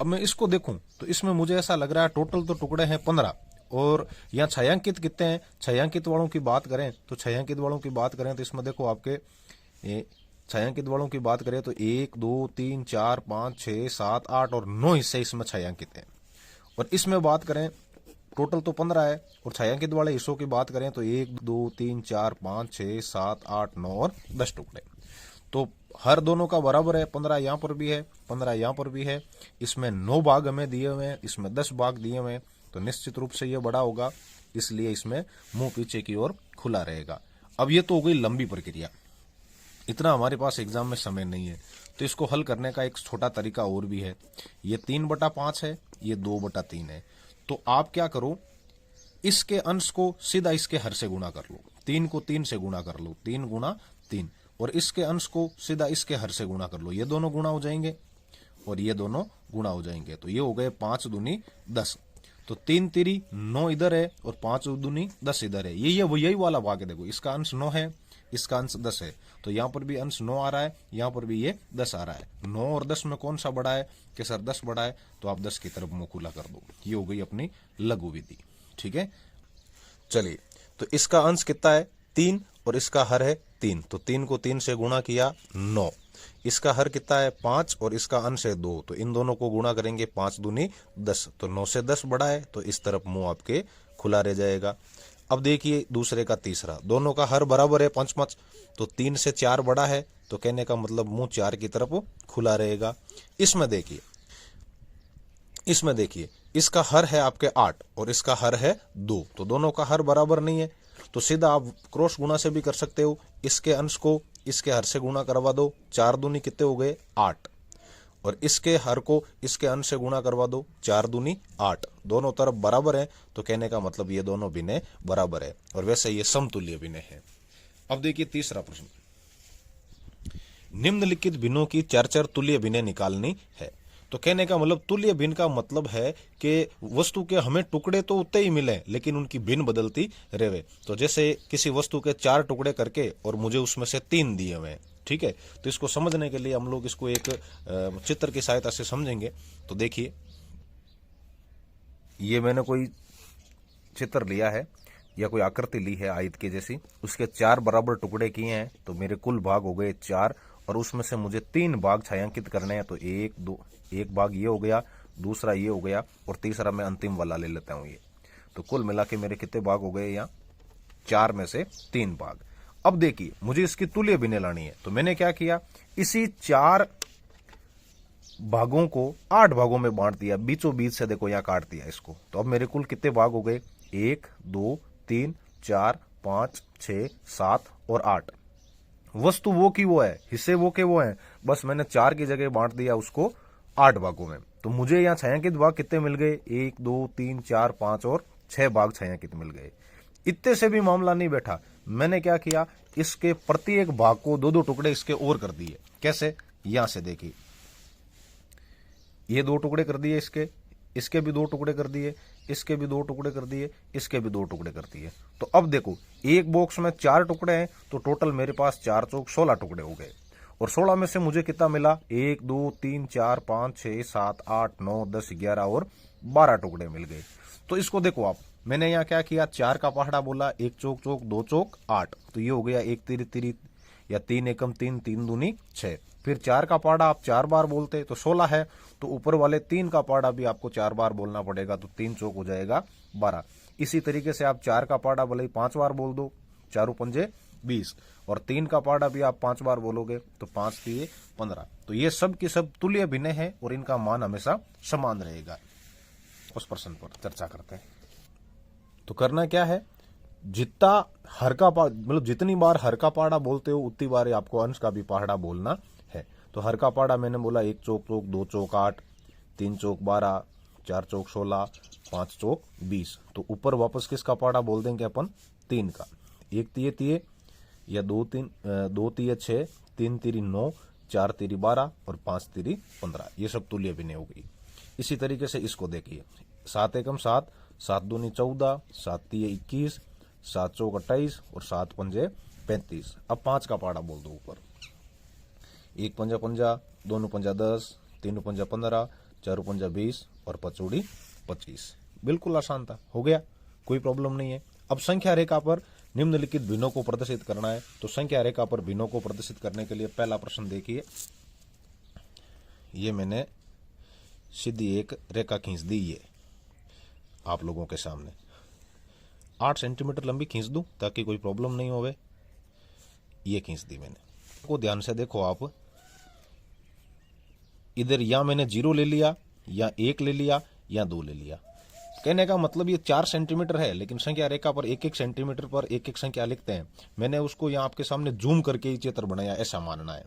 अब मैं इसको देखूं तो इसमें मुझे ऐसा लग रहा है टोटल तो टुकड़े हैं 15, और यहाँ छायांकित कितने हैं। छायांकित वालों की बात करें तो छायांकित वालों की बात करें तो इसमें देखो आपके छायांकित वालों की बात करें तो 1 2 3 4 5 6 7 8 और 9 हिस्से इसमें छायांकित हैं। और इसमें बात करें टोटल तो 15 है, और छायांकित वाले हिस्सों की बात करें तो 1 2 3 4 5 6 7 8 9 और 10 टुकड़े। तो हर दोनों का बराबर है, 15 यहाँ पर भी है, 15 यहाँ पर भी है। इसमें 9 भाग हमें दिए हुए हैं, इसमें 10 भाग दिए हुए हैं, तो निश्चित रूप से ये बड़ा होगा, इसलिए इसमें मुंह पीछे की ओर खुला रहेगा। अब ये तो हो गई लंबी प्रक्रिया, इतना हमारे पास एग्जाम में समय नहीं है, तो इसको हल करने का एक छोटा तरीका और भी है। ये 3/5 है, ये 2/3 है। तो आप क्या करो, इसके अंश को सीधा इसके हर से गुणा कर लो, 3 को 3 से गुणा कर लो, 3 गुणा 3, और इसके अंश को सीधा इसके हर से गुणा कर लो, ये दोनों गुणा हो जाएंगे और ये दोनों गुणा हो जाएंगे। तो ये हो गए 5 दूनी 10, तो 3 तिरी 9 इधर है और 5 दूनी 10 इधर है। ये यही वाला भाग है, देखो इसका अंश 9 है, इसका अंश 10 है, तो यहाँ पर भी अंश 9 आ रहा है, यहाँ पर भी ये 10 आ रहा है। 9 और 10 में कौन सा बड़ा है कि सर 10 बड़ा है, तो आप 10 की तरफ मुंह खुला कर दो। ये हो गई अपनी लघु विधि। ठीक है, चलिए, तो इसका अंश कितना है 3 और इसका हर है 3, तो 3 को 3 से गुणा किया 9। इसका हर कितना है 5 और इसका अंश है 2, तो इन दोनों को गुणा करेंगे 5 दूनी 10, तो 9 से 10 बड़ा है, तो इस तरफ मुंह आपके खुला रह जाएगा। अब देखिए दूसरे का तीसरा, दोनों का हर बराबर है 5, तो 3 से 4 बड़ा है, तो कहने का मतलब मुंह 4 की तरफ खुला रहेगा। इसमें देखिए इसका हर है आपके 8 और इसका हर है 2, तो दोनों का हर बराबर नहीं है, तो सीधा आप क्रॉस गुणा से भी कर सकते हो। इसके अंश को इसके हर से गुणा करवा दो, 4 दूनी कितने हो गए 8, और इसके हर को इसके अंश से गुणा करवा दो, 4 दूनी 8, दोनों तरफ बराबर है, तो कहने का मतलब ये दोनों भिन्ने बराबर है, और वैसे ये समतुल्य भिन्न है। अब देखिए तीसरा प्रश्न, निम्नलिखित भिन्नों की चर तुल्य भिन्न निकालनी है। तो कहने का मतलब तुल्य भिन्न का मतलब है कि वस्तु के हमें टुकड़े तो उतने ही मिले लेकिन उनकी भिन्न बदलती रहे। तो जैसे किसी वस्तु के 4 टुकड़े करके और मुझे उसमें से 3 दिए हुए हैं, ठीक है, तो इसको समझने के लिए हम लोग इसको एक चित्र की सहायता से समझेंगे। तो देखिए, ये मैंने कोई चित्र लिया है या कोई आकृति ली है आयत के जैसी, उसके 4 बराबर टुकड़े किए हैं, तो मेरे कुल भाग हो गए 4, और उसमें से मुझे 3 भाग छायांकित करने हैं। तो एक भाग ये हो गया, दूसरा ये हो गया, और तीसरा मैं अंतिम वाला ले लेता हूं ये। तो कुल मिला के मेरे कितने भाग हो गए यहाँ, 4 में से 3 भाग। अब देखिए मुझे इसकी तुल्य भिन्न लानी है, तो मैंने क्या किया, इसी 4 भागों को 8 भागों में बांट दिया, बीचों बीच से देखो यहाँ काट दिया इसको। तो अब मेरे कुल कितने भाग हो गए, 1 2 3 4 5 6 7 और 8। वस्तु वो की वो है, हिस्से वो के वो हैं, बस मैंने 4 की जगह बांट दिया उसको 8 भागों में। तो मुझे यहाँ छायांकित भाग कितने मिल गए, 1 2 3 4 5 और 6 भाग छायांकित मिल गए। इतने से भी मामला नहीं बैठा, मैंने क्या किया, इसके प्रत्येक भाग को 2-2 टुकड़े इसके और कर दिए। कैसे, यहां से देखिए, ये 2 टुकड़े कर दिए, इसके भी 2 टुकड़े कर दिए, इसके भी 2 टुकड़े कर दिए, इसके भी 2 टुकड़े कर दिए। तो अब देखो एक बॉक्स में 4 टुकड़े हैं, तो टोटल मेरे पास 4 चौक 16 टुकड़े हो गए। और 16 में से मुझे कितना मिला, 1 2 3 4 5 6 7 8 9 10 11 और 12 टुकड़े मिल गए। तो इसको देखो आप, मैंने यहाँ क्या किया, 4 का पहाड़ा बोला, 1 चौक चौक 2 चौक 8, तो ये हो गया 1 तिरी तिरी या 3 एकम 3 3 दूनी 6। फिर 4 का पहाड़ा आप 4 बार बोलते तो 16 है, तो ऊपर वाले 3 का पहाड़ा भी आपको 4 बार बोलना पड़ेगा, तो 3 चौक हो जाएगा 12। इसी तरीके से आप 4 का पहाड़ा भले ही 5 बार बोल दो, 4 पंजे 20, और 3 का पहाड़ा भी आप 5 बार बोलोगे तो 5 3 15। तो ये सब की सब तुल्य भिन्न है और इनका मान हमेशा समान रहेगा। उस प्रश्न पर चर्चा करते हैं। तो करना क्या है, जितना हर का मतलब जितनी बार हर का पहाड़ा बोलते हो उतनी बार आपको अंश का भी पहाड़ा बोलना है। तो हर का पहाड़ा मैंने बोला 1 चौक चौक 2 चौक 8 3 चौक 12 4 चौक 16 5 चौक 20। तो ऊपर वापस किसका पहाड़ा बोल देंगे अपन, 3 का, 1 तिये तिये या 2 तिये 6 3 तिरी 9 4 तिरी 12 और 5 तिरी 15। ये सब तुल्य भिन्न हो गई। इसी तरीके से इसको देखिए, 7 एकम 7 7 दूनी 14 7 तिये 21 7 चौक 28 और 7 पंजे 35। अब 5 का पहाड़ा बोल दो ऊपर, 1 पंजा 50 2 पंजा 10 3 पंजा 15 4 पंजा 20 और 5 25। बिल्कुल आसान था, हो गया, कोई प्रॉब्लम नहीं है। अब संख्या रेखा पर निम्नलिखित भिन्नों को प्रदर्शित करना है। तो संख्या रेखा पर भिन्नों को प्रदर्शित करने के लिए पहला प्रश्न देखिए, ये मैंने सीधी एक रेखा खींच दी, ये आप लोगों के सामने 8 सेंटीमीटर लंबी खींच दूं ताकि कोई प्रॉब्लम नहीं होवे। ये खींच दी मैंने, को ध्यान से देखो आप, इधर या मैंने 0 ले लिया, या 1 ले लिया, या 2 ले लिया। कहने का मतलब ये 4 सेंटीमीटर है, लेकिन संख्या रेखा पर 1-1 सेंटीमीटर पर 1-1 संख्या लिखते हैं। मैंने उसको यहाँ आपके सामने जूम करके ही चित्र बनाया, ऐसा मानना है।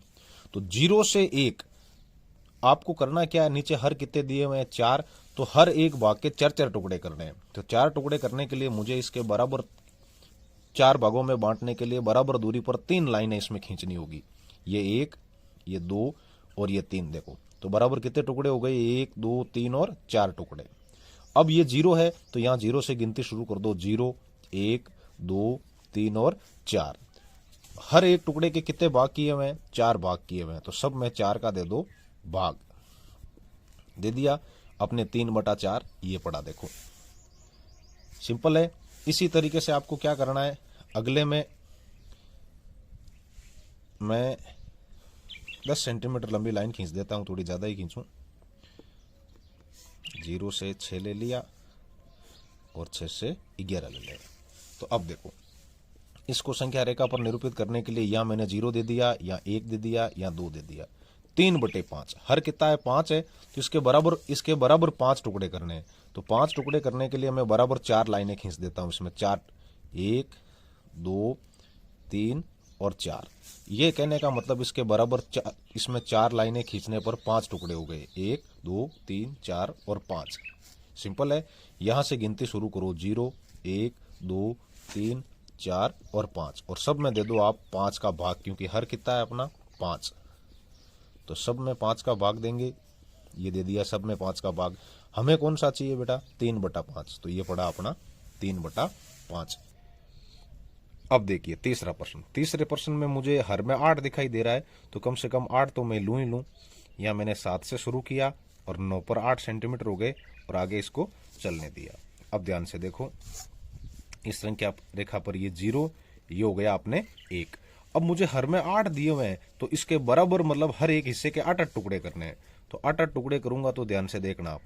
तो 0 से 1 आपको करना क्या है, नीचे हर कितने दिए हुए हैं 4, तो हर एक भाग के 4-4 टुकड़े करने हैं। तो 4 टुकड़े करने के लिए मुझे इसके बराबर 4 भागों में बांटने के लिए बराबर दूरी पर 3 लाइनें इसमें खींचनी होगी। ये 1, ये 2 और ये 3। देखो तो बराबर कितने टुकड़े हो गए, 1, 2, 3 और 4 टुकड़े। अब ये 0 है तो यहां 0 से गिनती शुरू कर दो, 0, 1, 2, 3 और 4। हर एक टुकड़े के कितने भाग किए हुए हैं, 4 भाग किए हुए हैं। तो सब में 4 का दे दो भाग, दे दिया अपने 3/4, ये पड़ा। देखो सिंपल है। इसी तरीके से आपको क्या करना है, अगले में मैं 10 सेंटीमीटर लंबी लाइन खींच देता हूं, थोड़ी ज्यादा ही खींचूं। 0 से 6 ले लिया और 6 से 11 ले लिया। तो अब देखो इसको संख्या रेखा पर निरूपित करने के लिए या मैंने 0 दे दिया, या 1 दे दिया, या 2 दे दिया। 3/5 हर कितना है 5 है, तो इसके बराबर 5 टुकड़े करने हैं। तो 5 टुकड़े करने के लिए मैं बराबर 4 लाइनें खींच देता हूं इसमें। 4, 1, 2, 3 और 4। ये कहने का मतलब इसके बराबर इसमें 4 लाइनें खींचने पर 5 टुकड़े हो गए, 1, 2, 3, 4 और 5। सिंपल है। यहां से गिनती शुरू करो, 0, 1, 2, 3, 4 और 5, और सब में दे दो आप 5 का भाग, क्योंकि हर कितना है अपना 5। तो सब में 5 का भाग देंगे, ये दे दिया सब में 5 का भाग। हमें कौन सा चाहिए बेटा, 3/5, तो ये पड़ा अपना 3/5। अब देखिए तीसरा प्रश्न। तीसरे प्रश्न में मुझे हर में 8 दिखाई दे रहा है, तो कम से कम 8 तो मैं लूं ही लूं। या मैंने 7 से शुरू किया और 9 पर 8 सेंटीमीटर हो गए और आगे इसको चलने दिया। अब ध्यान से देखो, इस संख्या रेखा पर ये 0, ये हो गया आपने 1। अब मुझे हर में 8 दिए हुए हैं, तो इसके बराबर मतलब हर एक हिस्से के 8-8 टुकड़े करने हैं। तो 8-8 टुकड़े करूंगा, तो ध्यान से देखना आप,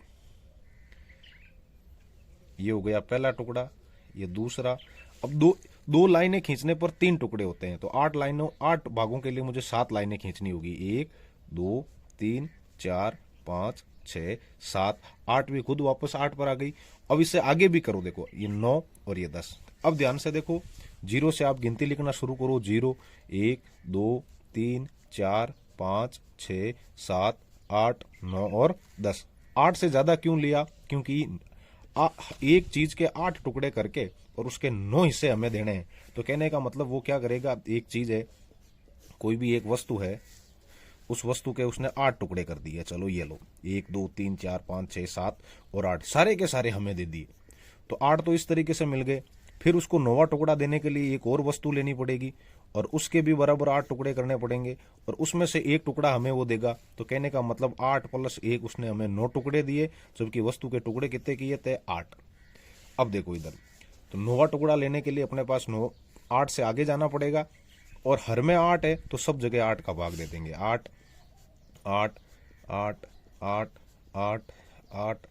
ये हो गया पहला टुकड़ा, ये दूसरा। अब दो लाइनें खींचने पर 3 टुकड़े होते हैं, तो 8 भागों के लिए मुझे 7 लाइनें खींचनी होगी। 1, 2, 3, 4, 5, 6, 7, 8 भी खुद वापस 8 पर आ गई। अब इससे आगे भी करो, देखो ये 9 और ये 10। अब ध्यान से देखो, 0 से आप गिनती लिखना शुरू करो, 0, 1, 2, 3, 4, 5, 6, 7, 8, 9 और 10। 8 से ज्यादा क्यों लिया, क्योंकि एक चीज के 8 टुकड़े करके और उसके 9 हिस्से हमें देने हैं। तो कहने का मतलब वो क्या करेगा, एक चीज है, कोई भी एक वस्तु है, उस वस्तु के उसने 8 टुकड़े कर दिए। चलो ये लो, 1, 2, 3, 4, 5, 6, 7 और 8, सारे के सारे हमें दे दिए। तो 8 तो इस तरीके से मिल गए। फिर उसको 9वां टुकड़ा देने के लिए एक और वस्तु लेनी पड़ेगी और उसके भी बराबर 8 टुकड़े करने पड़ेंगे, और उसमें से एक टुकड़ा हमें वो देगा। तो कहने का मतलब 8 + 1 उसने हमें 9 टुकड़े दिए, जबकि वस्तु के टुकड़े कितने किए थे, 8। अब देखो इधर, तो 9वां टुकड़ा लेने के लिए अपने पास 8 से आगे जाना पड़ेगा, और हर में 8 है तो सब जगह 8 का भाग दे देंगे। 8, 8, 8, 8, 8, 8,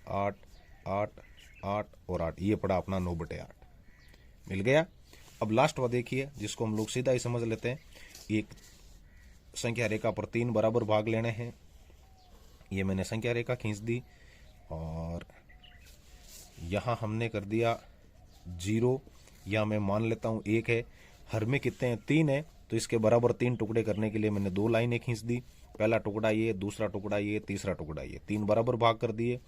8, 8, 8 और 8, ये पड़ा अपना 9/8, मिल गया। अब लास्ट वाला देखिए, जिसको हम लोग सीधा ही समझ लेते हैं। एक संख्या रेखा पर 3 बराबर भाग लेने हैं। ये मैंने संख्या रेखा खींच दी और यहां हमने कर दिया 0, या मैं मान लेता हूं 1 है। हर में कितने हैं, 3 है, तो इसके बराबर 3 टुकड़े करने के लिए मैंने 2 लाइनें खींच दी। पहला टुकड़ा ये, दूसरा टुकड़ा ये, तीसरा टुकड़ा ये, 3 बराबर भाग कर दिए।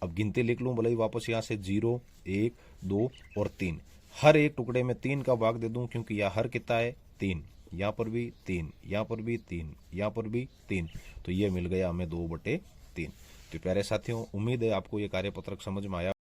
अब गिनती लिख लूं भले ही वापस, यहां से 0, 1, 2 और 3। हर एक टुकड़े में 3 का भाग दे दूं, क्योंकि यह हर कितना है 3, यहां पर भी 3, यहां पर भी 3, यहां पर भी 3। तो ये मिल गया हमें 2/3। तो प्यारे साथियों, उम्मीद है आपको ये कार्यपत्रक समझ में आया।